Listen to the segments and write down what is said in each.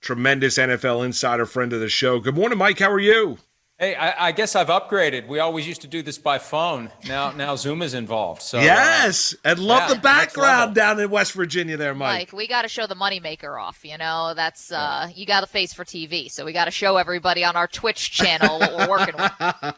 tremendous NFL insider friend of the show. Good morning, Mike. How are you? Hey, I guess I've upgraded. We always used to do this by phone. Now Zoom is involved. So yes, and love the background down in West Virginia there, Mike. Mike, we got to show the moneymaker off. That's you got a face for TV, so we got to show everybody on our Twitch channel what we're working with.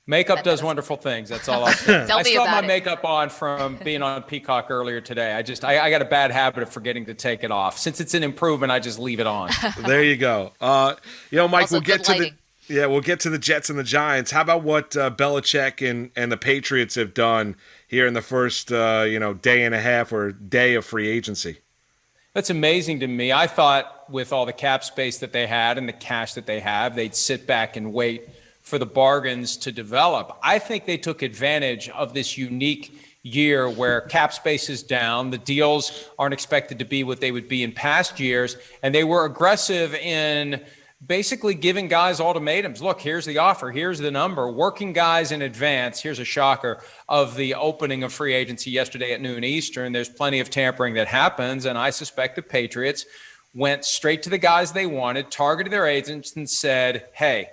Makeup does wonderful things. That's all I'll say. Tell I me still about have my it. makeup on from being on Peacock earlier today. I got a bad habit of forgetting to take it off. Since it's an improvement, I just leave it on. There you go. Mike, Also, we'll get to lighting. we'll get to the Jets and the Giants. How about what Belichick and the Patriots have done here in the first day and a half or day of free agency? That's amazing to me. I thought with all the cap space that they had and the cash that they have, they'd sit back and wait for the bargains to develop. I think they took advantage of this unique year where cap space is down, the deals aren't expected to be what they would be in past years, and they were aggressive in basically giving guys ultimatums. Look, here's the offer, here's the number, working guys in advance. Here's a shocker of the opening of free agency yesterday at noon Eastern. There's plenty of tampering that happens, and I suspect the Patriots went straight to the guys they wanted, targeted their agents, and said, hey,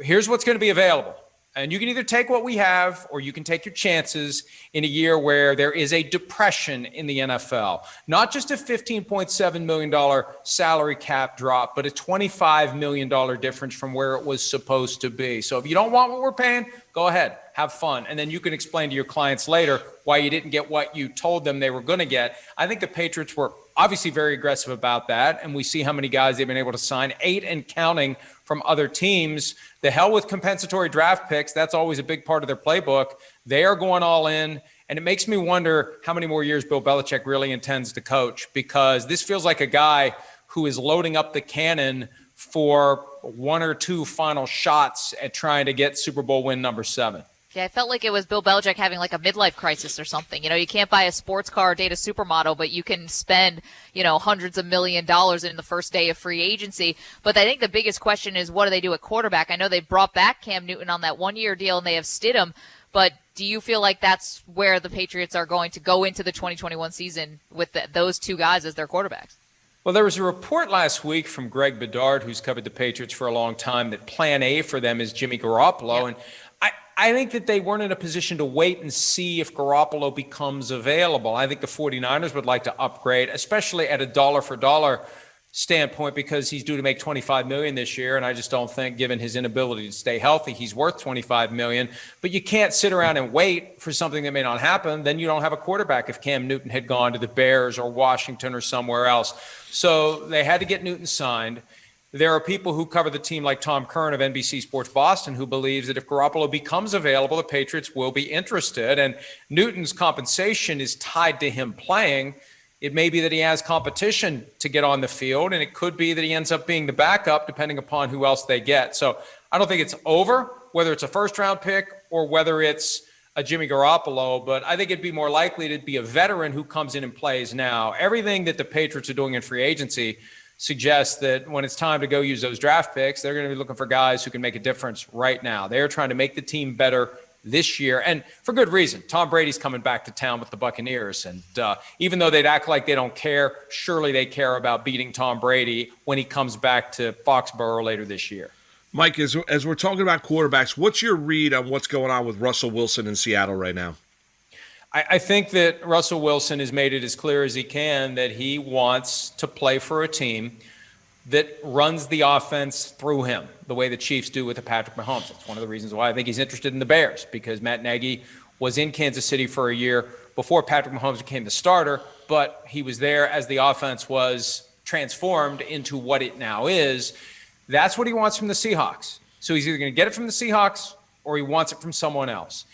here's what's going to be available. And you can either take what we have or you can take your chances in a year where there is a depression in the NFL. Not just a $15.7 million salary cap drop, but a $25 million difference from where it was supposed to be. So if you don't want what we're paying, go ahead, have fun. And then you can explain to your clients later why you didn't get what you told them they were going to get. I think the Patriots were obviously very aggressive about that. And we see how many guys they've been able to sign, 8 and counting from other teams. The hell with compensatory draft picks. That's always a big part of their playbook. They are going all in. And it makes me wonder how many more years Bill Belichick really intends to coach, because this feels like a guy who is loading up the cannon for 1 or 2 final shots at trying to get Super Bowl win number 7. Yeah, I felt like it was Bill Belichick having like a midlife crisis or something. You can't buy a sports car or date a supermodel, but you can spend, hundreds of $1 million in the first day of free agency. But I think the biggest question is, what do they do at quarterback? I know they brought back Cam Newton on that 1-year deal and they have Stidham, but do you feel like that's where the Patriots are going to go into the 2021 season with those 2 guys as their quarterbacks? Well, there was a report last week from Greg Bedard, who's covered the Patriots for a long time, that plan A for them is Jimmy Garoppolo. Yeah. And I think that they weren't in a position to wait and see if Garoppolo becomes available. I think the 49ers would like to upgrade, especially at a dollar-for-dollar standpoint, because he's due to make $25 million this year, and I just don't think, given his inability to stay healthy, he's worth $25 million. But you can't sit around and wait for something that may not happen. Then you don't have a quarterback if Cam Newton had gone to the Bears or Washington or somewhere else. So they had to get Newton signed. There are people who cover the team like Tom Curran of NBC Sports Boston who believes that if Garoppolo becomes available, the Patriots will be interested. And Newton's compensation is tied to him playing. It may be that he has competition to get on the field, and it could be that he ends up being the backup depending upon who else they get. So I don't think it's over, whether it's a first-round pick or whether it's a Jimmy Garoppolo, but I think it'd be more likely to be a veteran who comes in and plays now. Everything that the Patriots are doing in free agency suggests that when it's time to go use those draft picks, they're going to be looking for guys who can make a difference right now. They're trying to make the team better this year, and for good reason. Tom Brady's coming back to town with the Buccaneers, and even though they'd act like they don't care, surely they care about beating Tom Brady when he comes back to Foxborough later this year. Mike, as we're talking about quarterbacks, what's your read on what's going on with Russell Wilson in Seattle right now? I think that Russell Wilson has made it as clear as he can that he wants to play for a team that runs the offense through him, the way the Chiefs do with the Patrick Mahomes. That's one of the reasons why I think he's interested in the Bears, because Matt Nagy was in Kansas City for a year before Patrick Mahomes became the starter, but he was there as the offense was transformed into what it now is. That's what he wants from the Seahawks. So he's either going to get it from the Seahawks or he wants it from someone else.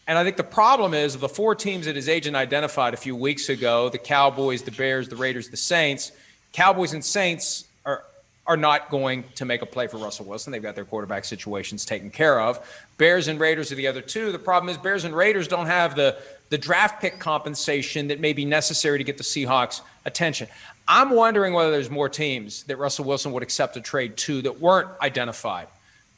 And I think the problem is, of the 4 teams that his agent identified a few weeks ago, the Cowboys, the Bears, the Raiders, the Saints, Cowboys and Saints are not going to make a play for Russell Wilson. They've got their quarterback situations taken care of. Bears and Raiders are the other 2. The problem is Bears and Raiders don't have the draft pick compensation that may be necessary to get the Seahawks' attention. I'm wondering whether there's more teams that Russell Wilson would accept a trade to that weren't identified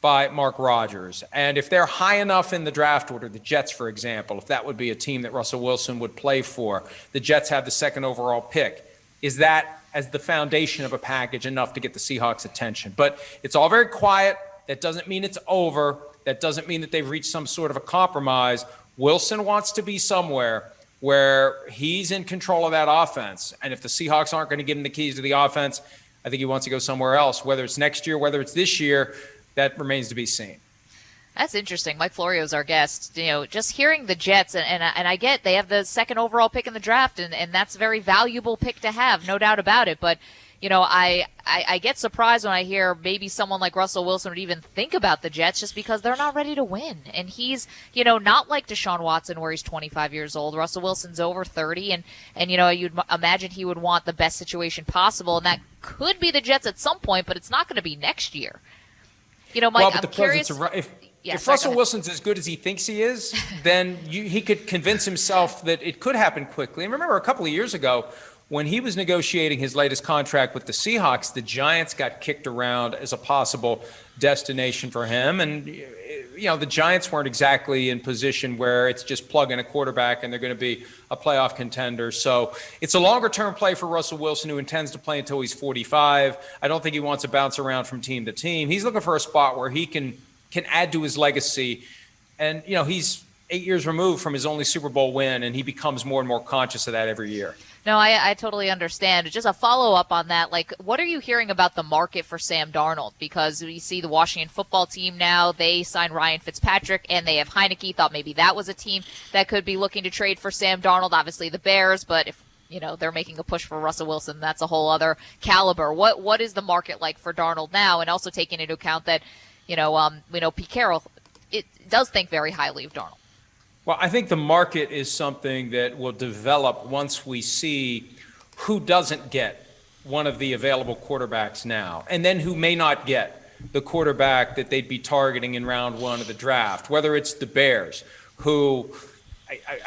by Mark Rodgers. And if they're high enough in the draft order, the Jets, for example, if that would be a team that Russell Wilson would play for, the Jets have the 2nd overall pick. Is that as the foundation of a package enough to get the Seahawks' attention. But it's all very quiet. That doesn't mean it's over. That doesn't mean that they've reached some sort of a compromise. Wilson wants to be somewhere where he's in control of that offense. And if the Seahawks aren't going to give him the keys to the offense, I think he wants to go somewhere else. Whether it's next year, whether it's this year, that remains to be seen. That's interesting. Mike Florio is our guest. Just hearing the Jets, and I get they have the second overall pick in the draft, and that's a very valuable pick to have, no doubt about it. But, I get surprised when I hear maybe someone like Russell Wilson would even think about the Jets just because they're not ready to win. And he's, not like Deshaun Watson where he's 25 years old. Russell Wilson's over 30, and you'd imagine he would want the best situation possible, and that could be the Jets at some point, but it's not going to be next year. Mike, I'm curious. If Russell Wilson's as good as he thinks he is, then he could convince himself that it could happen quickly. And remember, a couple of years ago, when he was negotiating his latest contract with the Seahawks, the Giants got kicked around as a possible destination for him. And, the Giants weren't exactly in position where it's just plug in a quarterback and they're going to be a playoff contender. So it's a longer-term play for Russell Wilson, who intends to play until he's 45. I don't think he wants to bounce around from team to team. He's looking for a spot where he can add to his legacy. And, he's 8 years removed from his only Super Bowl win, and he becomes more and more conscious of that every year. No, I totally understand. Just a follow-up on that, what are you hearing about the market for Sam Darnold? Because we see the Washington football team now, they signed Ryan Fitzpatrick, and they have Heineke. Thought maybe that was a team that could be looking to trade for Sam Darnold. Obviously the Bears, but if they're making a push for Russell Wilson, that's a whole other caliber. What is the market like for Darnold now? And also taking into account that, we know Pete Carroll does think very highly of Darnold. Well, I think the market is something that will develop once we see who doesn't get one of the available quarterbacks now, and then who may not get the quarterback that they'd be targeting in round one of the draft, whether it's the Bears, who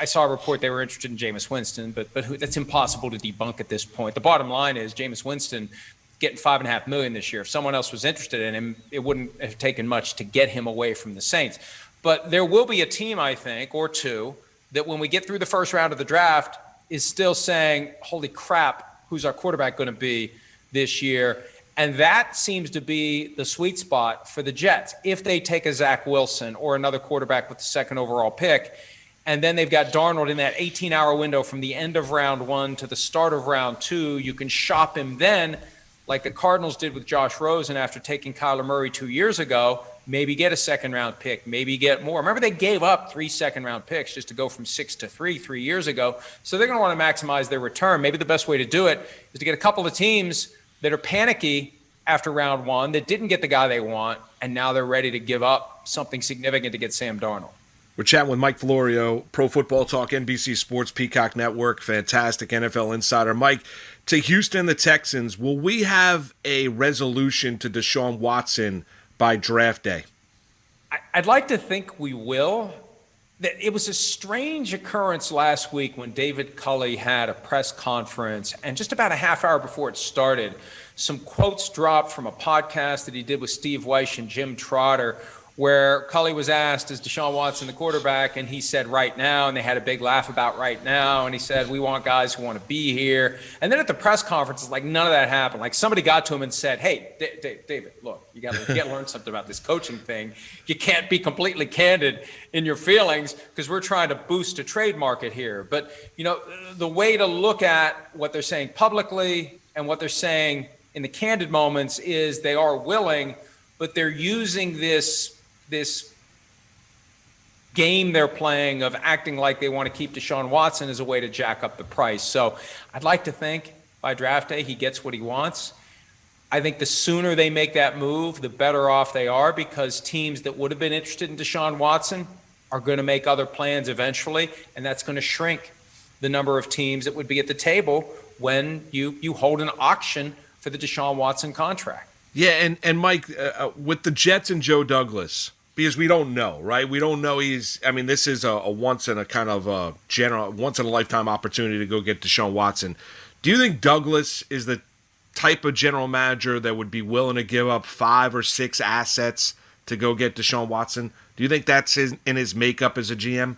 I saw a report they were interested in Jameis Winston, but that's impossible to debunk at this point. The bottom line is Jameis Winston getting $5.5 million this year. If someone else was interested in him, it wouldn't have taken much to get him away from the Saints. But there will be a team, I think, or two, that when we get through the first round of the draft is still saying, holy crap, who's our quarterback going to be this year? And that seems to be the sweet spot for the Jets. If they take a Zach Wilson or another quarterback with the second overall pick, and then they've got Darnold in that 18-hour window from the end of round one to the start of round two, you can shop him then, like the Cardinals did with Josh Rosen after taking Kyler Murray 2 years ago, maybe get a second-round pick, maybe get more. Remember, they gave up 3 second-round picks just to go from 6 to 3 years ago. So they're going to want to maximize their return. Maybe the best way to do it is to get a couple of teams that are panicky after round one that didn't get the guy they want, and now they're ready to give up something significant to get Sam Darnold. We're chatting with Mike Florio, Pro Football Talk, NBC Sports, Peacock Network, fantastic NFL insider. Mike, to Houston, the Texans, will we have a resolution to Deshaun Watson by draft day? I'd like to think we will. It was a strange occurrence last week when David Culley had a press conference, and just about a half hour before it started, some quotes dropped from a podcast that he did with Steve Weish and Jim Trotter, where Culley was asked, is Deshaun Watson the quarterback? And he said, right now. And they had a big laugh about right now. And he said, we want guys who want to be here. And then at the press conference, it's like none of that happened. Like somebody got to him and said, hey, David, look, you got to learn something about this coaching thing. You can't be completely candid in your feelings because we're trying to boost a trade market here. But, the way to look at what they're saying publicly and what they're saying in the candid moments is they are willing, but they're using this game they're playing of acting like they want to keep Deshaun Watson as a way to jack up the price. So I'd like to think by draft day he gets what he wants. I think the sooner they make that move, the better off they are, because teams that would have been interested in Deshaun Watson are going to make other plans eventually, and that's going to shrink the number of teams that would be at the table when you hold an auction for the Deshaun Watson contract. Yeah, and Mike, with the Jets and Joe Douglas, because we don't know, right? We don't know this is a once in a kind of a once in a lifetime opportunity to go get Deshaun Watson. Do you think Douglas is the type of general manager that would be willing to give up 5 or 6 assets to go get Deshaun Watson? Do you think that's in his makeup as a GM?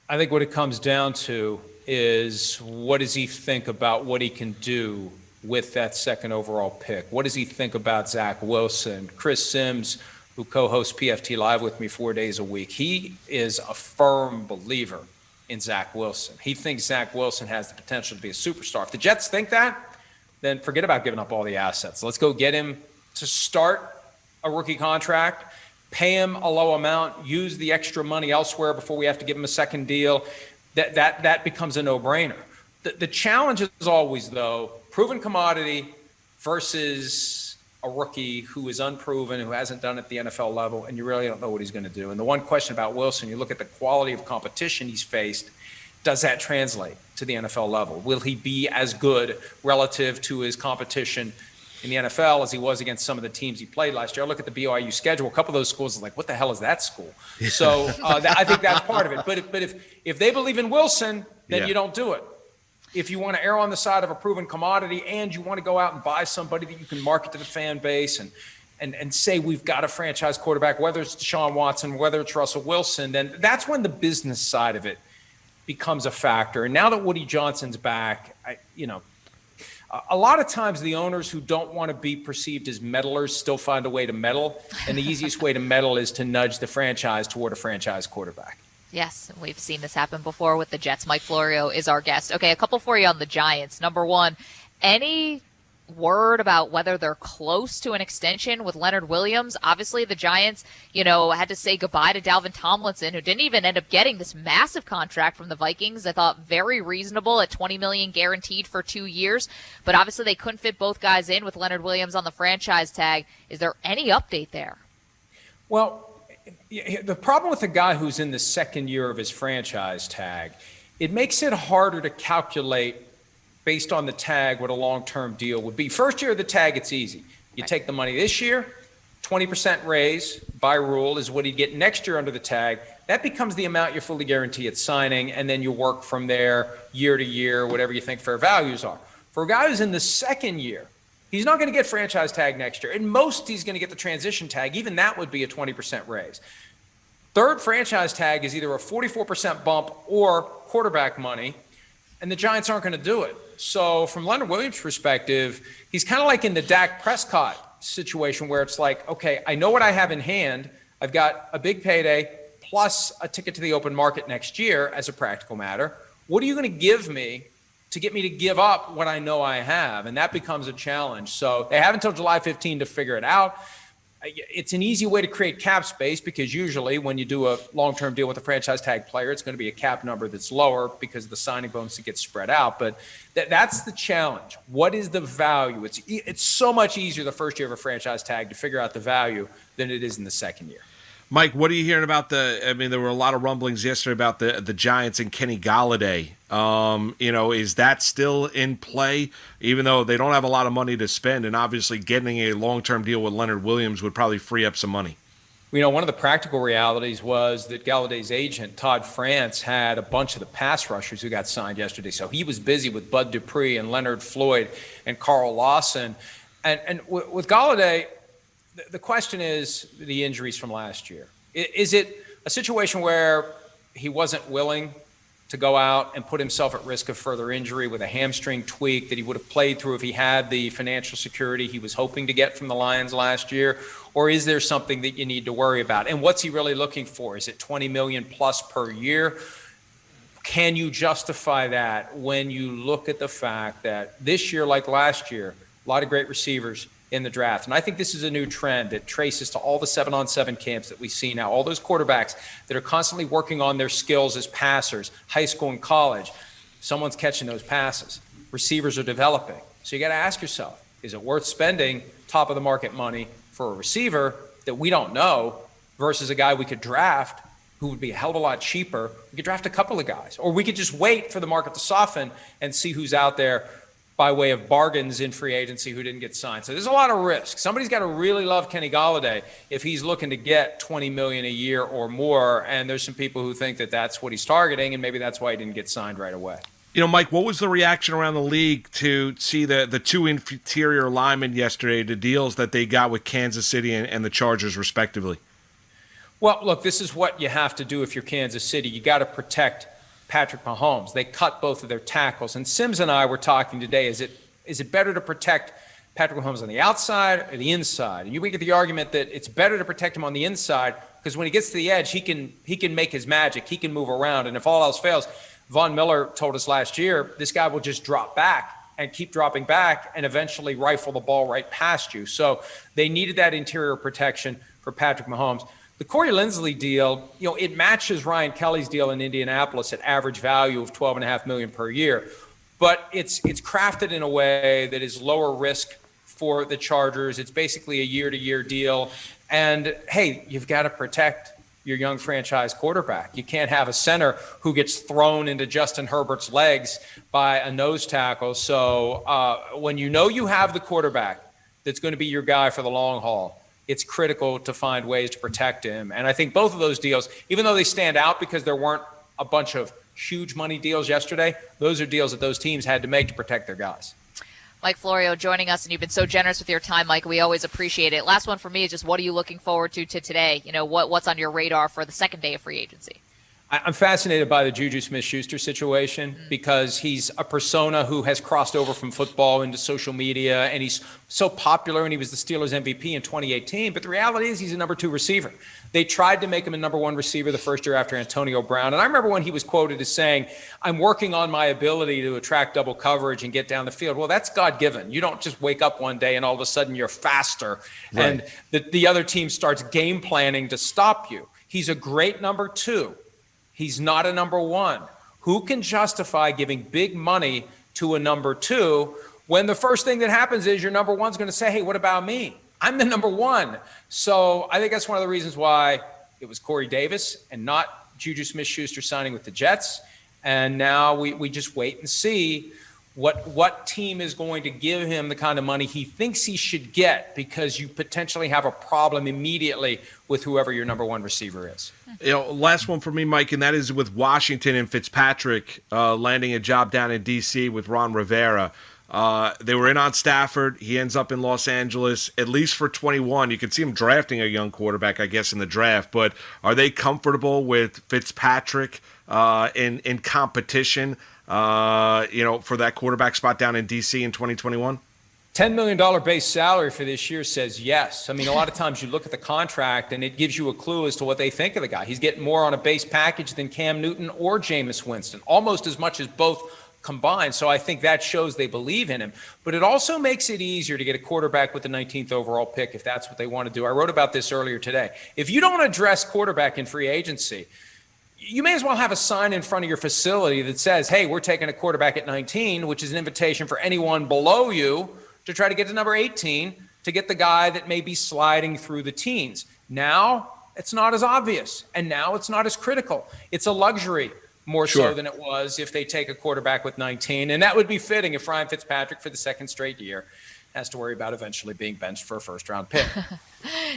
I think what it comes down to is what does he think about what he can do with that second overall pick? What does he think about Zach Wilson? Chris Sims, who co-hosts PFT Live with me 4 days a week, he is a firm believer in Zach Wilson. He thinks Zach Wilson has the potential to be a superstar. If the Jets think that, then forget about giving up all the assets. Let's go get him to start a rookie contract, pay him a low amount, use the extra money elsewhere before we have to give him a second deal. That becomes a no-brainer. The challenge is always, though, proven commodity versus a rookie who is unproven, who hasn't done it at the NFL level, and you really don't know what he's going to do. And the one question about Wilson, you look at the quality of competition he's faced, does that translate to the NFL level? Will he be as good relative to his competition in the NFL as he was against some of the teams he played last year? I look at the BYU schedule. A couple of those schools are like, what the hell is that school? So I think that's part of it. But if they believe in Wilson, then you don't do it. If you want to err on the side of a proven commodity and you want to go out and buy somebody that you can market to the fan base and say we've got a franchise quarterback, whether it's Deshaun Watson, whether it's Russell Wilson, then that's when the business side of it becomes a factor. And now that Woody Johnson's back, a lot of times the owners who don't want to be perceived as meddlers still find a way to meddle. And the easiest way to meddle is to nudge the franchise toward a franchise quarterback. Yes, we've seen this happen before with the Jets. Mike Florio is our guest. Okay, a couple for you on the Giants. Number one, any word about whether they're close to an extension with Leonard Williams? Obviously, the Giants, had to say goodbye to Dalvin Tomlinson, who didn't even end up getting this massive contract from the Vikings. I thought very reasonable at $20 million guaranteed for 2 years. But obviously, they couldn't fit both guys in with Leonard Williams on the franchise tag. Is there any update there? Well, the problem with a guy who's in the second year of his franchise tag, it makes it harder to calculate based on the tag what a long-term deal would be. First year of the tag, it's easy. You take the money this year, 20% raise by rule is what he'd get next year under the tag. That becomes the amount you're fully guaranteed at signing, and then you work from there year to year, whatever you think fair values are. For a guy who's in the second year, he's not going to get franchise tag next year. And most, he's going to get the transition tag. Even that would be a 20% raise. Third franchise tag is either a 44% bump or quarterback money, and the Giants aren't going to do it. So from Leonard Williams' perspective, he's kind of like in the Dak Prescott situation where it's like, okay, I know what I have in hand. I've got a big payday plus a ticket to the open market next year as a practical matter. What are you going to give me to get me to give up what I know I have? And that becomes a challenge. So they have until July 15 to figure it out. It's an easy way to create cap space because usually when you do a long-term deal with a franchise tag player, it's going to be a cap number that's lower because of the signing bonus that gets spread out. But that's the challenge. What is the value? It's so much easier the first year of a franchise tag to figure out the value than it is in the second year. Mike, what are you hearing about there were a lot of rumblings yesterday about the Giants and Kenny Golladay. Is that still in play, even though they don't have a lot of money to spend? And obviously getting a long-term deal with Leonard Williams would probably free up some money. One of the practical realities was that Galladay's agent, Todd France, had a bunch of the pass rushers who got signed yesterday. So he was busy with Bud Dupree and Leonard Floyd and Carl Lawson. And with Golladay, the question is the injuries from last year. Is it a situation where he wasn't willing to go out and put himself at risk of further injury with a hamstring tweak that he would have played through if he had the financial security he was hoping to get from the Lions last year? Or is there something that you need to worry about? And what's he really looking for? Is it $20 million plus per year? Can you justify that when you look at the fact that this year, like last year, a lot of great receivers in the draft? And I think this is a new trend that traces to all the 7-on-7 camps that we see now, all those quarterbacks that are constantly working on their skills as passers, high school and college. Someone's catching those passes. Receivers are developing. So you got to ask yourself, is it worth spending top of the market money for a receiver that we don't know versus a guy we could draft who would be a hell of a lot cheaper? We could draft a couple of guys, or we could just wait for the market to soften and see who's out there by way of bargains in free agency who didn't get signed. So there's a lot of risk. Somebody's got to really love Kenny Golladay if he's looking to get $20 million a year or more, and there's some people who think that that's what he's targeting, and maybe that's why he didn't get signed right away. Mike, what was the reaction around the league to see the two interior linemen yesterday, the deals that they got with Kansas City and the Chargers, respectively? Well, look, this is what you have to do if you're Kansas City. You got to protect Patrick Mahomes. They cut both of their tackles. And Sims and I were talking today, is it Is it better to protect Patrick Mahomes on the outside or the inside? And you make the argument that it's better to protect him on the inside because when he gets to the edge, he can make his magic. He can move around. And if all else fails, Von Miller told us last year, this guy will just drop back and keep dropping back and eventually rifle the ball right past you. So they needed that interior protection for Patrick Mahomes. The Corey Linsley deal, it matches Ryan Kelly's deal in Indianapolis at average value of $12.5 million per year. But it's crafted in a way that is lower risk for the Chargers. It's basically a year-to-year deal. And, hey, you've got to protect your young franchise quarterback. You can't have a center who gets thrown into Justin Herbert's legs by a nose tackle. So when you have the quarterback that's going to be your guy for the long haul, it's critical to find ways to protect him. And I think both of those deals, even though they stand out because there weren't a bunch of huge money deals yesterday, those are deals that those teams had to make to protect their guys. Mike Florio joining us, and you've been so generous with your time, Mike. We always appreciate it. Last one for me is just what are you looking forward to today? What's on your radar for the second day of free agency? I'm fascinated by the Juju Smith-Schuster situation because he's a persona who has crossed over from football into social media, and he's so popular, and he was the Steelers MVP in 2018. But the reality is he's a number 2 receiver. They tried to make him a number 1 receiver the first year after Antonio Brown. And I remember when he was quoted as saying, I'm working on my ability to attract double coverage and get down the field. Well, that's God-given. You don't just wake up one day and all of a sudden you're faster, right, and the other team starts game planning to stop you. He's a great number 2. He's not a number 1. Who can justify giving big money to a number 2 when the first thing that happens is your number 1's going to say, hey, what about me? I'm the number 1. So I think that's one of the reasons why it was Corey Davis and not Juju Smith-Schuster signing with the Jets. And now we just wait and see what team is going to give him the kind of money he thinks he should get, because you potentially have a problem immediately with whoever your number 1 receiver is. Last one for me, Mike, and that is with Washington and Fitzpatrick landing a job down in D.C. with Ron Rivera. They were in on Stafford. He ends up in Los Angeles, at least for 21. You can see him drafting a young quarterback, I guess, in the draft. But are they comfortable with Fitzpatrick in competition, for that quarterback spot down in D.C. in 2021? $10 million base salary for this year says yes. I mean, a lot of times you look at the contract and it gives you a clue as to what they think of the guy. He's getting more on a base package than Cam Newton or Jameis Winston, almost as much as both combined. So I think that shows they believe in him. But it also makes it easier to get a quarterback with the 19th overall pick if that's what they want to do. I wrote about this earlier today. If you don't address quarterback in free agency, you may as well have a sign in front of your facility that says, hey, we're taking a quarterback at 19, which is an invitation for anyone below you to try to get to number 18 to get the guy that may be sliding through the teens. Now it's not as obvious, and now it's not as critical. It's a luxury more so than it was if they take a quarterback with 19, and that would be fitting if Ryan Fitzpatrick for the second straight year has to worry about eventually being benched for a first-round pick.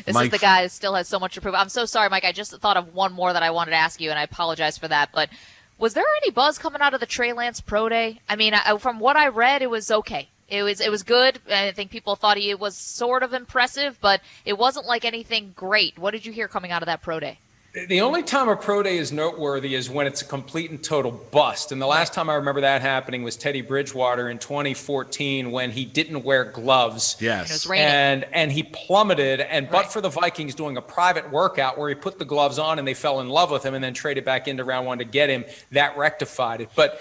This is the guy that still has so much to prove. I'm so sorry, Mike. I just thought of one more that I wanted to ask you, and I apologize for that. But was there any buzz coming out of the Trey Lance pro day? I mean, from what I read, it was okay. It was good. I think people thought he was sort of impressive, but it wasn't like anything great. What did you hear coming out of that pro day? The only time a pro day is noteworthy is when it's a complete and total bust. And the last time I remember that happening was Teddy Bridgewater in 2014 when he didn't wear gloves. Yes. And it was raining. And he plummeted. And but for the Vikings doing a private workout where he put the gloves on and they fell in love with him and then traded back into round 1 to get him, that rectified it. But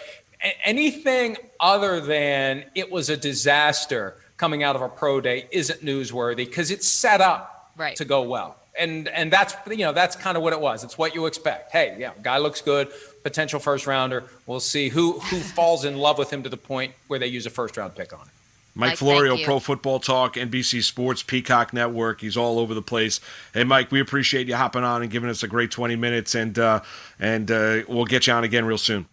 anything other than it was a disaster coming out of a pro day isn't newsworthy because it's set up to go well. And that's kind of what it was. It's what you expect. Hey, yeah, guy looks good, potential first rounder. We'll see who falls in love with him to the point where they use a first round pick on him. Mike Florio, Pro Football Talk, NBC Sports, Peacock Network. He's all over the place. Hey, Mike, we appreciate you hopping on and giving us a great 20 minutes, and we'll get you on again real soon.